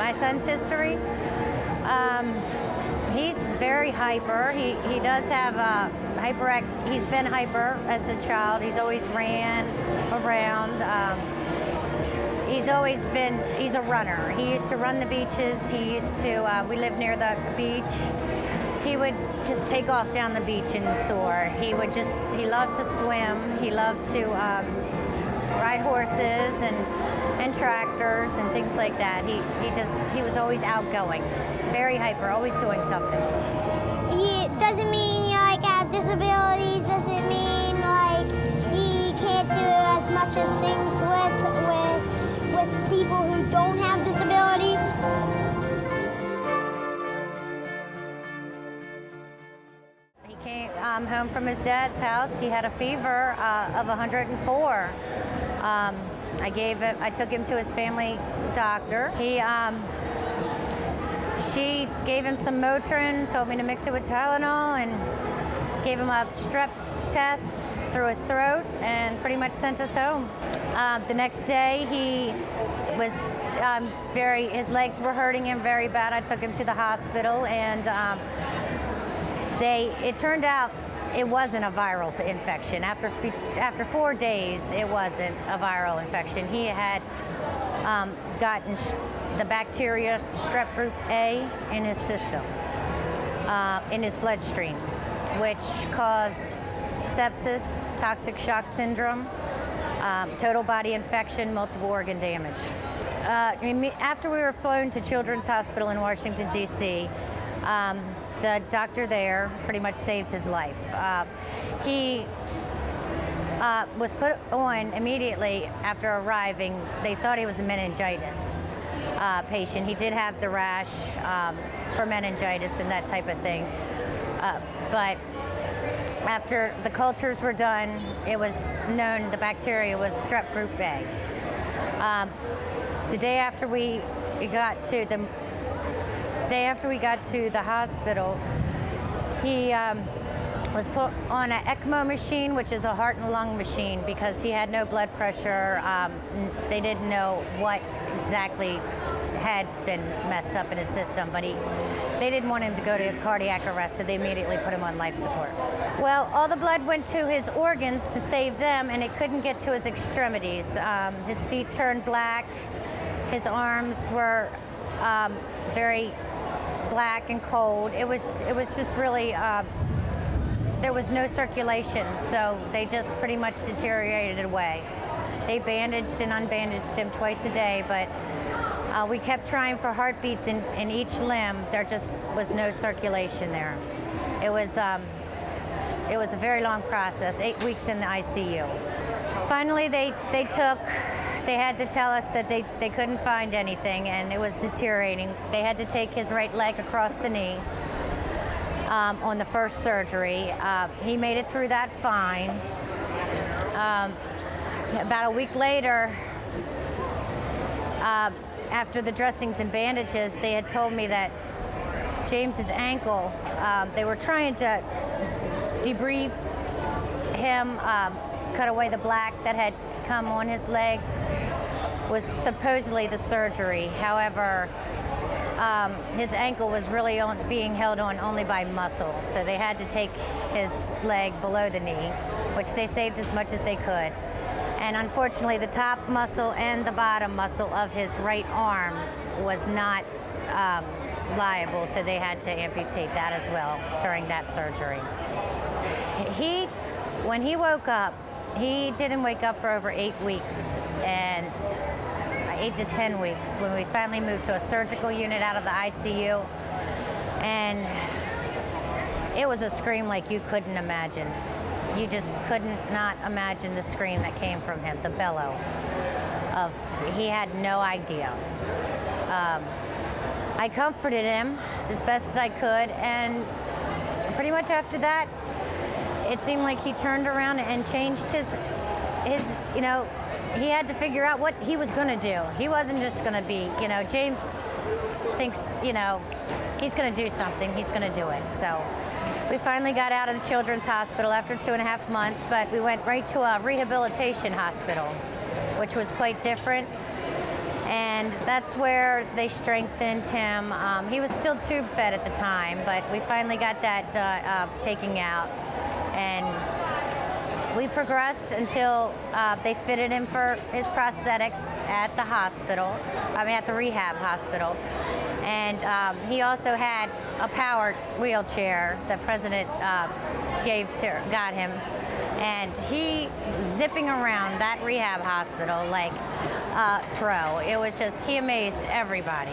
my son's history. He's very hyper. He does have he's been hyper as a child. He's always ran around. He's a runner. He used to run the beaches. He used to, we live near the beach. He would just take off down the beach and soar. He loved to swim. He loved to ride horses and tractors and things like that. He was always outgoing, very hyper, always doing something. Doesn't mean you have disabilities. Doesn't mean you can't do as much as things with people who don't have disabilities. He came home from his dad's house. He had a fever of 104. I took him to his family doctor. She gave him some Motrin, told me to mix it with Tylenol, and gave him a strep test through his throat, and pretty much sent us home. The next day, he was his legs were hurting him very bad. I took him to the hospital, and it turned out it wasn't a viral infection. After 4 days, it wasn't a viral infection. He had gotten the bacteria strep group A in his system, in his bloodstream, which caused sepsis, toxic shock syndrome, total body infection, multiple organ damage. After we were flown to Children's Hospital in Washington, D.C., the doctor there pretty much saved his life. He was put on immediately after arriving. They thought he was a meningitis patient. He did have the rash for meningitis and that type of thing. But after the cultures were done, it was known the bacteria was strep group A. The day after we got to the hospital, he was put on an ECMO machine, which is a heart and lung machine, because he had no blood pressure. They didn't know what exactly had been messed up in his system, but they didn't want him to go to cardiac arrest, so they immediately put him on life support. Well, all the blood went to his organs to save them, and it couldn't get to his extremities. His feet turned black. His arms were very black and cold. It was just really, there was no circulation, so they just pretty much deteriorated away. They bandaged and unbandaged him twice a day, but we kept trying for heartbeats in each limb. There just was no circulation there. It was a very long process, 8 weeks in the ICU. Finally, they had to tell us that they couldn't find anything, and it was deteriorating. They had to take his right leg across the knee on the first surgery. He made it through that fine. About a week later, after the dressings and bandages, they had told me that James's ankle, they were trying to debrief him, cut away the black that had come on his legs, was supposedly the surgery. However, his ankle was really being held on only by muscle, so they had to take his leg below the knee, which they saved as much as they could. And unfortunately, the top muscle and the bottom muscle of his right arm was not liable, so they had to amputate that as well during that surgery. When he woke up, he didn't wake up for over 8 weeks, and 8 to 10 weeks when we finally moved to a surgical unit out of the ICU, and it was a scream like you couldn't imagine. You just couldn't not imagine the scream that came from him, the bellow he had no idea. I comforted him as best as I could, and pretty much after that, it seemed like he turned around and changed his, he had to figure out what he was gonna do. He wasn't just gonna be, James thinks, he's gonna do something, he's gonna do it. So we finally got out of the Children's Hospital after 2.5 months, but we went right to a rehabilitation hospital, which was quite different. And And that's where they strengthened him. He was still tube fed at the time, but we finally got that taken out. And we progressed until they fitted him for his prosthetics at the hospital, at the rehab hospital. And he also had a powered wheelchair that President got him. And he zipping around that rehab hospital like a pro. It was just, he amazed everybody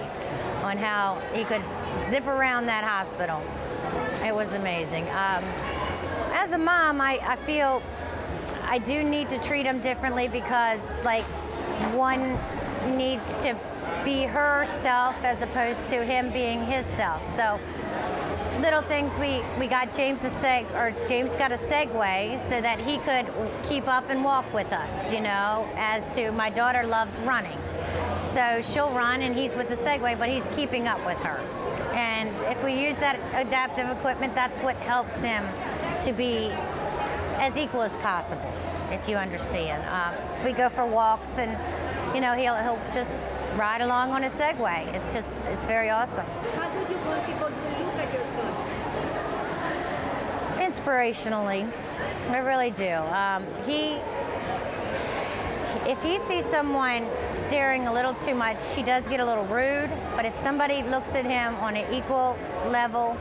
on how he could zip around that hospital. It was amazing. As a mom, I feel I do need to treat him differently because, like, one needs to be herself as opposed to him being his self. So little things, we got James got a Segway so that he could keep up and walk with us, as to my daughter loves running. So she'll run and he's with the Segway, but he's keeping up with her. And if we use that adaptive equipment, that's what helps him to be as equal as possible, if you understand. We go for walks and, he'll just ride along on a Segway. It's very awesome. How do you want people to look at your son? Inspirationally, I really do. If he sees someone staring a little too much, he does get a little rude. But if somebody looks at him on an equal level,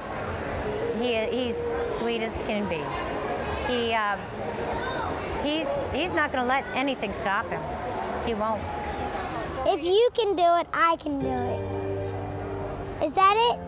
he's sweet as can be. He's not going to let anything stop him. He won't. If you can do it, I can do it. Is that it?